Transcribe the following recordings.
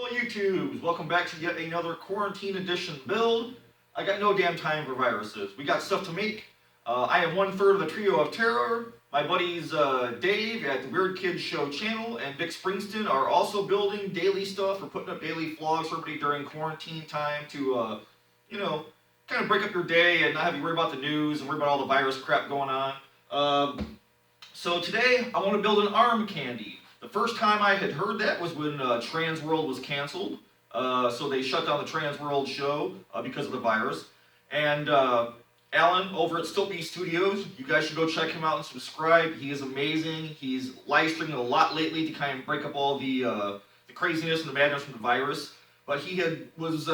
YouTubes, welcome back to yet another quarantine edition build. I got no damn time for viruses. We got stuff to make. I am one third of the trio of terror. My buddies Dave at the Weird Kids Show channel and Vic Springston are also building daily stuff. We're putting up daily vlogs for everybody during quarantine time to, kind of break up your day and not have you worry about the news and worry about all the virus crap going on. So today I want to build an arm candy. The first time I had heard that was when Trans World was canceled. So they shut down the Trans World show because of the virus. And Alan over at Stiltbeast Studios, you guys should go check him out and subscribe. He is amazing. He's live streaming a lot lately to kind of break up all the craziness and the madness from the virus. But he was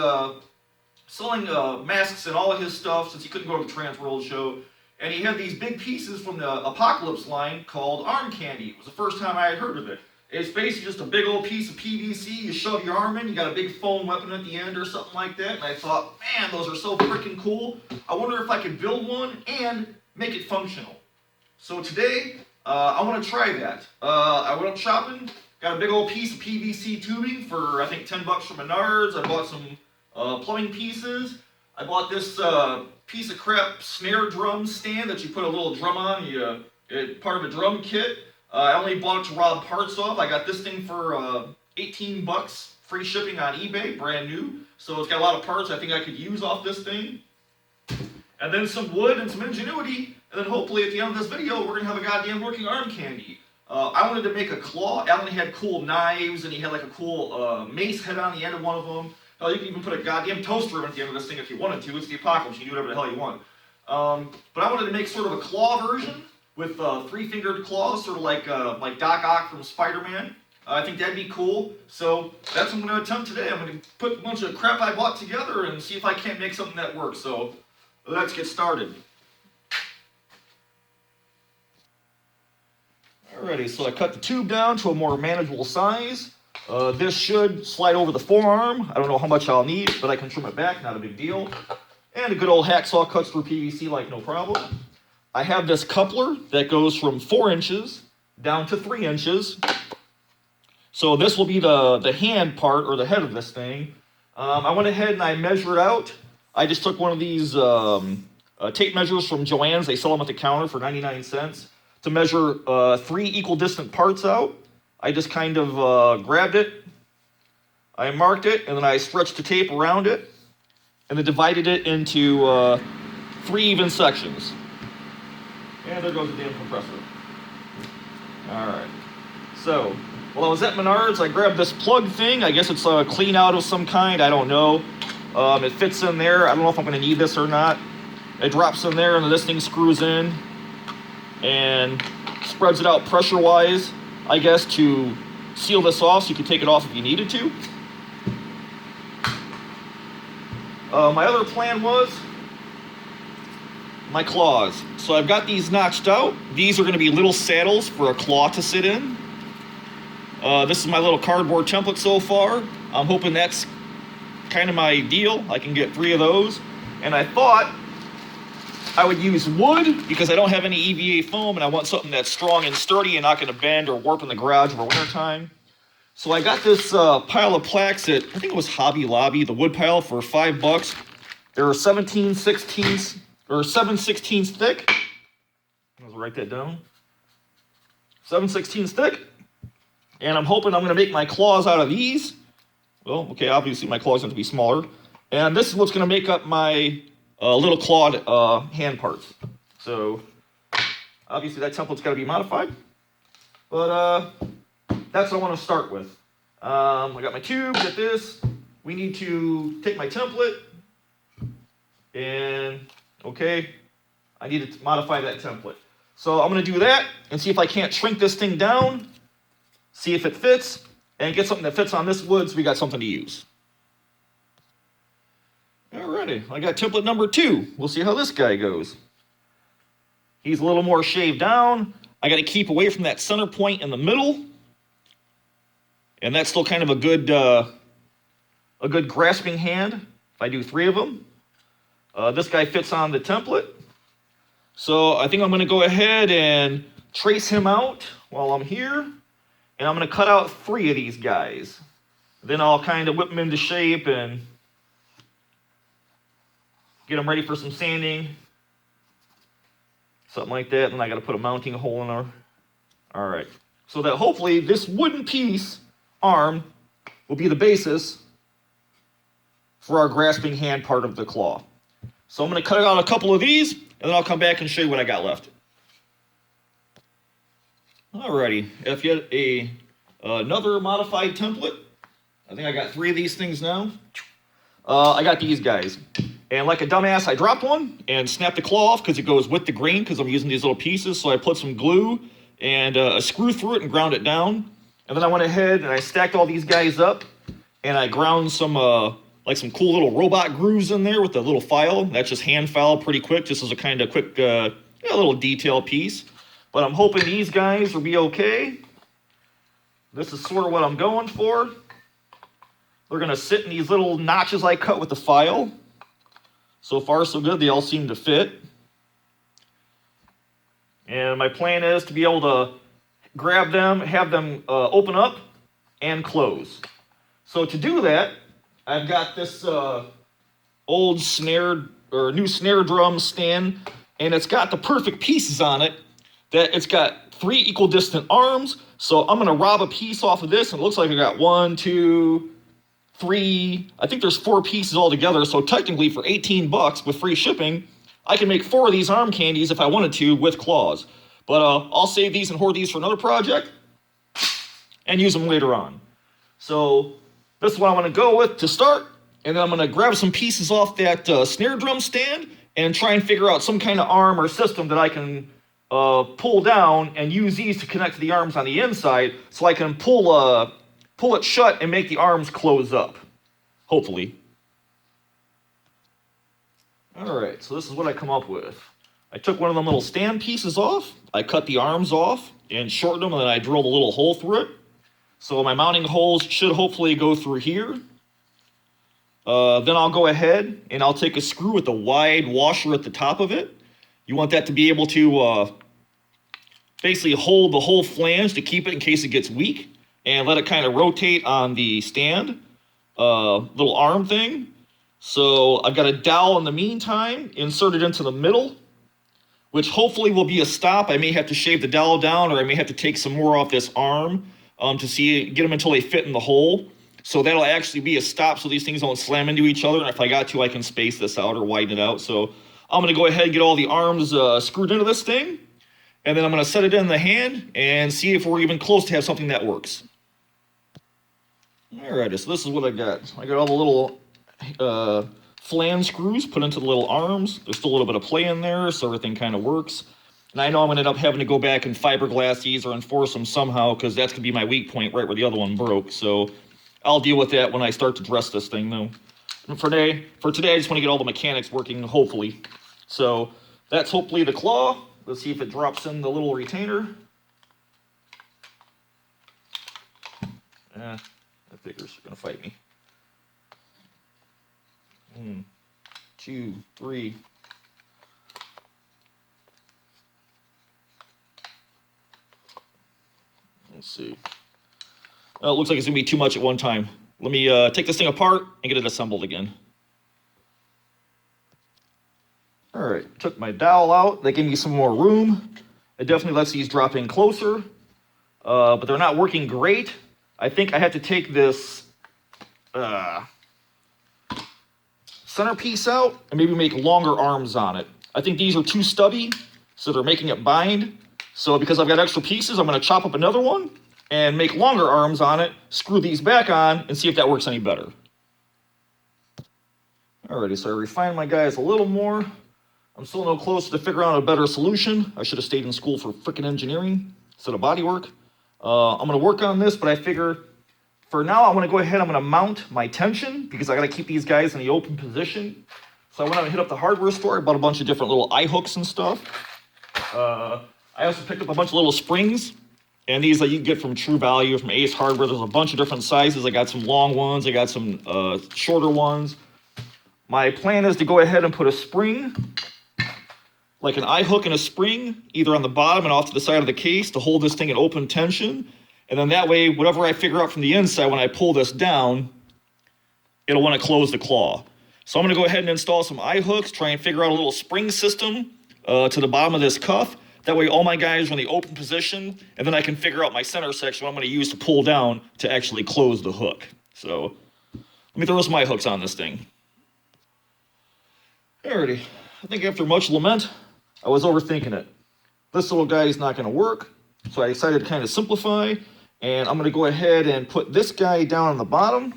selling masks and all of his stuff since he couldn't go to the Trans World show. And he had these big pieces from the Apocalypse line called arm candy. It was the first time I had heard of it. It's basically just a big old piece of PVC. You shove your arm in, you got a big foam weapon at the end or something like that. And I thought, man, those are so freaking cool. I wonder if I could build one and make it functional. So today, I want to try that. I went up shopping, got a big old piece of PVC tubing for, I think, $10 from Menards. I bought some plumbing pieces. I bought this piece of crap snare drum stand that you put a little drum on. It's part of a drum kit. I only bought it to rob parts off. I got this thing for 18 bucks, free shipping on eBay, brand new. So it's got a lot of parts I think I could use off this thing. And then some wood and some ingenuity. And then hopefully at the end of this video, we're going to have a goddamn working arm candy. I wanted to make a claw. Alan had cool knives and he had like a cool mace head on the end of one of them. Hell, you can even put a goddamn toaster at the end of this thing if you wanted to. It's the apocalypse. You can do whatever the hell you want. But I wanted to make sort of a claw version with three-fingered claws, sort of like Doc Ock from Spider-Man. I think that'd be cool. So that's what I'm going to attempt today. I'm going to put a bunch of crap I bought together and see if I can't make something that works. So let's get started. Alrighty, so I cut the tube down to a more manageable size. This should slide over the forearm. I don't know how much I'll need, but I can trim it back, not a big deal. And a good old hacksaw cuts through PVC like no problem. I have this coupler that goes from 4 inches down to 3 inches. So this will be the hand part or the head of this thing. I went ahead and I measured out. I just took one of these tape measures from Joann's. They sell them at the counter for 99 cents to measure 3 equal distant parts out. I just kind of grabbed it, I marked it, and then I stretched the tape around it, and then divided it into 3 even sections. And there goes the damn compressor. Alright, so, while I was at Menards, I grabbed this plug thing. I guess it's a clean out of some kind, I don't know. It fits in there. I don't know if I'm going to need this or not. It drops in there, and then this thing screws in and spreads it out pressure-wise, I guess, to seal this off so you can take it off if you needed to. My other plan was my claws. So I've got these notched out. These are going to be little saddles for a claw to sit in. This is my little cardboard template so far. I'm hoping that's kind of my deal. I can get 3 of those. And I thought I would use wood because I don't have any EVA foam and I want something that's strong and sturdy and not going to bend or warp in the garage over winter time. So I got this pile of plaques at, I think it was Hobby Lobby, the wood pile for $5. They were 7/16 thick. I'll write that down. 7/16 thick. And I'm hoping I'm going to make my claws out of these. Well, okay, obviously my claws have to be smaller. And this is what's going to make up my little clawed hand parts. So obviously that template's got to be modified, but that's what I want to start with. I got my tube, get this. We need to take my template and okay, I need to modify that template. So I'm going to do that and see if I can't shrink this thing down, see if it fits, and get something that fits on this wood so we got something to use. Alrighty, I got template number 2. We'll see how this guy goes. He's a little more shaved down. I got to keep away from that center point in the middle. And that's still kind of a good grasping hand if I do 3 of them. This guy fits on the template. So I think I'm going to go ahead and trace him out while I'm here. And I'm going to cut out 3 of these guys. Then I'll kind of whip them into shape and get them ready for some sanding. Something like that. And then I got to put a mounting hole in there. All right. So that hopefully this wooden piece arm will be the basis for our grasping hand part of the claw. So I'm going to cut out a couple of these, and then I'll come back and show you what I got left. Alrighty, if you had another modified template, I think I got 3 of these things now. I got these guys. And like a dumbass, I dropped one and snapped the claw off because it goes with the grain because I'm using these little pieces. So I put some glue and a screw through it and ground it down. And then I went ahead and I stacked all these guys up and I ground some like some cool little robot grooves in there with a little file. That's just hand file pretty quick, just as a kind of quick little detail piece. But I'm hoping these guys will be okay. This is sort of what I'm going for. They're going to sit in these little notches I cut with the file. So far, so good. They all seem to fit. And my plan is to be able to grab them, have them open up and close. So to do that, I've got this old new snare drum stand, and it's got the perfect pieces on it. That it's got 3 equal distant arms. So I'm going to rob a piece off of this, and it looks like I got 1, 2, 3. I think there's 4 pieces altogether. So technically, for $18 with free shipping, I can make 4 of these arm candies if I wanted to with claws. But I'll save these and hoard these for another project and use them later on. So this is what I'm going to go with to start. And then I'm going to grab some pieces off that snare drum stand and try and figure out some kind of arm or system that I can pull down and use these to connect to the arms on the inside so I can pull it shut and make the arms close up. Hopefully. Alright, so this is what I come up with. I took one of them little stand pieces off, I cut the arms off and shortened them, and then I drilled a little hole through it. So my mounting holes should hopefully go through here. Then I'll go ahead and I'll take a screw with a wide washer at the top of it. You want that to be able to basically hold the whole flange to keep it in case it gets weak, and let it kind of rotate on the stand, little arm thing. So I've got a dowel in the meantime inserted into the middle, which hopefully will be a stop. I may have to shave the dowel down, or I may have to take some more off this arm to get them until they fit in the hole. So that'll actually be a stop so these things don't slam into each other. And if I got to, I can space this out or widen it out. So I'm going to go ahead and get all the arms screwed into this thing. And then I'm going to set it in the hand and see if we're even close to have something that works. Alrighty, so this is what I got. I got all the little flange screws put into the little arms. There's still a little bit of play in there, so everything kind of works. And I know I'm going to end up having to go back and fiberglass these or enforce them somehow, because that's going to be my weak point right where the other one broke. So I'll deal with that when I start to dress this thing, though. And for today, I just want to get all the mechanics working, hopefully. So that's hopefully the claw. Let's see if it drops in the little retainer. That figure's going to fight me. 1, 2, 3. Let's see. Well, it looks like it's going to be too much at one time. Let me take this thing apart and get it assembled again. All right, took my dowel out. That gave me some more room. It definitely lets these drop in closer, but they're not working great. I think I have to take this centerpiece out and maybe make longer arms on it. I think these are too stubby, so they're making it bind. So because I've got extra pieces, I'm going to chop up another one and make longer arms on it, screw these back on, and see if that works any better. Alrighty, so I refined my guys a little more. I'm still no closer to figuring out a better solution. I should have stayed in school for frickin' engineering instead of bodywork. I'm going to work on this, but I figure for now I'm going to go ahead, I'm going to mount my tension because I got to keep these guys in the open position. So I went out and hit up the hardware store. I bought a bunch of different little eye hooks and stuff. I also picked up a bunch of little springs, and these you can get from True Value, from Ace Hardware. There's a bunch of different sizes. I got some long ones. I got some shorter ones. My plan is to go ahead and put a spring, like an eye hook and a spring, either on the bottom and off to the side of the case to hold this thing in open tension. And then that way, whatever I figure out from the inside, when I pull this down, it'll want to close the claw. So I'm going to go ahead and install some eye hooks, try and figure out a little spring system to the bottom of this cuff. That way all my guys are in the open position, and then I can figure out my center section, what I'm going to use to pull down to actually close the hook. So let me throw some eye hooks on this thing. Alrighty, I think after much lament, I was overthinking it. This little guy is not going to work, so I decided to kind of simplify, and I'm going to go ahead and put this guy down on the bottom,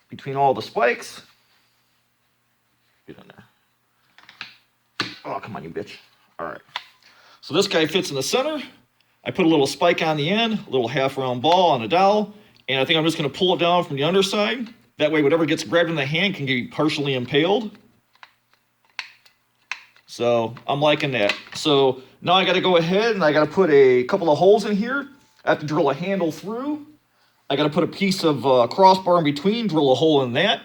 between all the spikes. Get in there. Oh, come on, you bitch. All right. So this guy fits in the center. I put a little spike on the end, a little half-round ball on a dowel, and I think I'm just going to pull it down from the underside. That way, whatever gets grabbed in the hand can get partially impaled. So I'm liking that. So now I got to go ahead and I got to put a couple of holes in here. I have to drill a handle through. I got to put a piece of crossbar in between, drill a hole in that.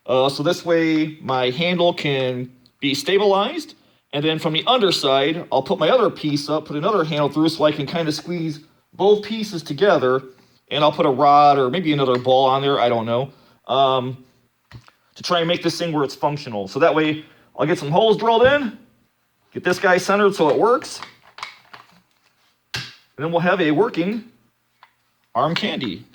So this way my handle can be stabilized. And then from the underside, I'll put my other piece up, put another handle through so I can kind of squeeze both pieces together. And I'll put a rod or maybe another ball on there, I don't know, to try and make this thing where it's functional. So that way I'll get some holes drilled in, get this guy centered so it works. And then we'll have a working arm candy.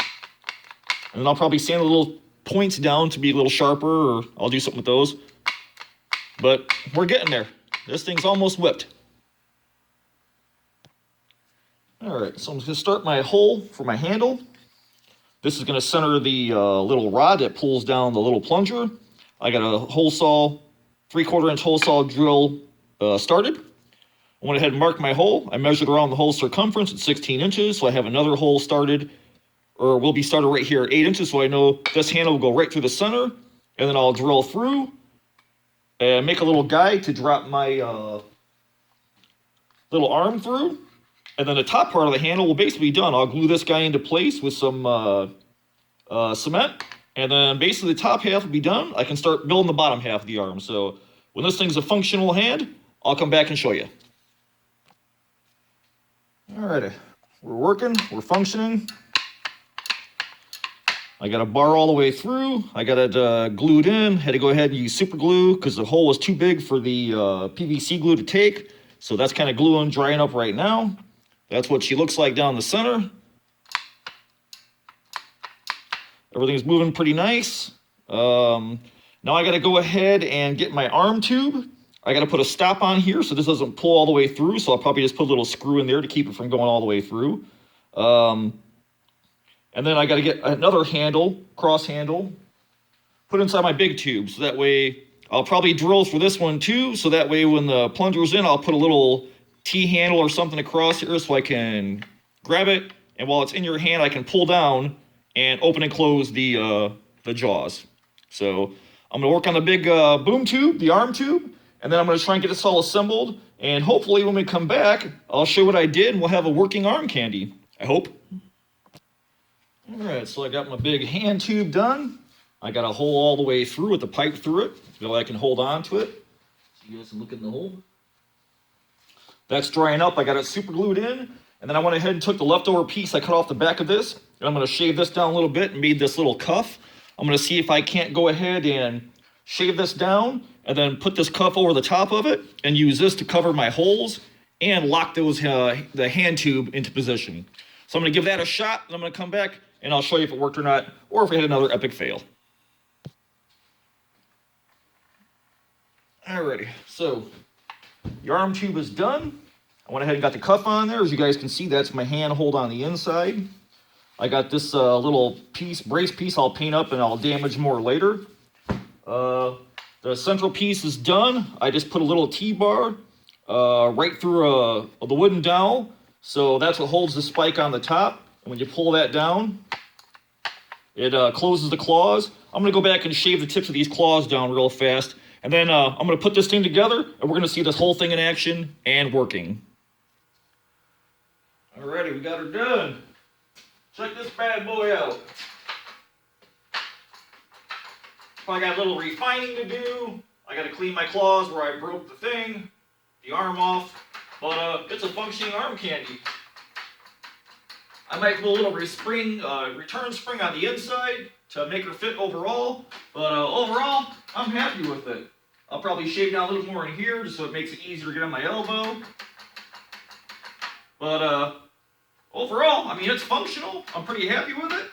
And then I'll probably sand the little points down to be a little sharper, or I'll do something with those. But we're getting there. This thing's almost whipped. All right, so I'm just going to start my hole for my handle. This is going to center the little rod that pulls down the little plunger. I got a hole saw, 3/4 inch hole saw drill started. I went ahead and marked my hole. I measured around the hole circumference at 16 inches, so I have another hole started, or will be started right here at 8 inches, so I know this handle will go right through the center, and then I'll drill through and make a little guide to drop my little arm through. And then the top part of the handle will basically be done. I'll glue this guy into place with some cement, and then basically the top half will be done. I can start building the bottom half of the arm. So when this thing's a functional hand, I'll come back and show you. Alrighty, we're working, we're functioning. I got a bar all the way through. I got it glued in. Had to go ahead and use super glue because the hole was too big for the PVC glue to take. So that's kind of gluing, drying up right now. That's what she looks like down the center. Everything's moving pretty nice. Now I got to go ahead and get my arm tube. I got to put a stop on here so this doesn't pull all the way through. So I'll probably just put a little screw in there to keep it from going all the way through. And then I got to get another handle, cross handle, put inside my big tube. So that way I'll probably drill for this one too. So that way when the plunger's in, I'll put a little T-handle or something across here so I can grab it. And while it's in your hand, I can pull down and open and close the jaws. So I'm going to work on the big boom tube, the arm tube. And then I'm going to try and get this all assembled. And hopefully when we come back, I'll show you what I did and we'll have a working arm candy. I hope. All right, so I got my big hand tube done. I got a hole all the way through with the pipe through it so I can hold on to it. So you guys can look in the hole. That's drying up. I got it super glued in. And then I went ahead and took the leftover piece I cut off the back of this. And I'm going to shave this down a little bit and made this little cuff. I'm going to see if I can't go ahead and shave this down and then put this cuff over the top of it and use this to cover my holes and lock those the hand tube into position. So I'm going to give that a shot and I'm going to come back and I'll show you if it worked or not, or if we had another epic fail. Alrighty, so the arm tube is done. I went ahead and got the cuff on there. As you guys can see, that's my hand hold on the inside. I got this little piece, brace piece I'll paint up and I'll damage more later. The central piece is done. I just put a little T-bar right through the wooden dowel. So that's what holds the spike on the top. And when you pull that down, it closes the claws. I'm going to go back and shave the tips of these claws down real fast. And then I'm going to put this thing together, and we're going to see this whole thing in action and working. Alrighty, we got her done. Check this bad boy out. I got a little refining to do. I got to clean my claws where I broke the thing, the arm off. but it's a functioning arm candy. I might put a little return spring on the inside to make her fit overall, but overall, I'm happy with it. I'll probably shave down a little more in here just so it makes it easier to get on my elbow. But overall, I mean, it's functional. I'm pretty happy with it.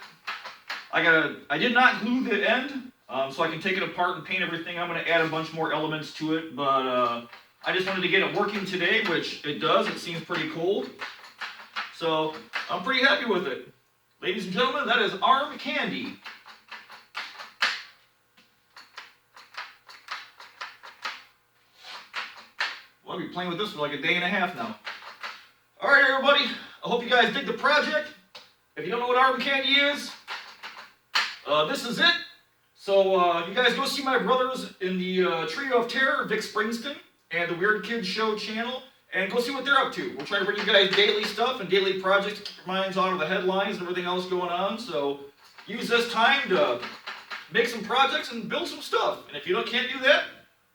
I did not glue the end, so I can take it apart and paint everything. I'm going to add a bunch more elements to it, but I just wanted to get it working today, which it does. It seems pretty cool. So I'm pretty happy with it. Ladies and gentlemen, that is arm candy. Well, I'll be playing with this for like a day and a half now. Alright everybody, I hope you guys dig the project. If you don't know what arm candy is, this is it. So you guys go see my brothers in the Trio of Terror, Vic Springston, and the Weird Kids Show channel, and go see what they're up to. We'll try to bring you guys daily stuff and daily projects to keep your minds out of the headlines and everything else going on. So use this time to make some projects and build some stuff. And if you can't do that,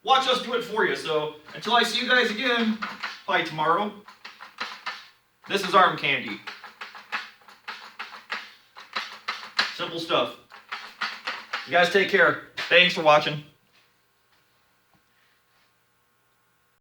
watch us do it for you. So until I see you guys again, bye tomorrow. This is arm candy. Simple stuff. You guys take care. Thanks for watching.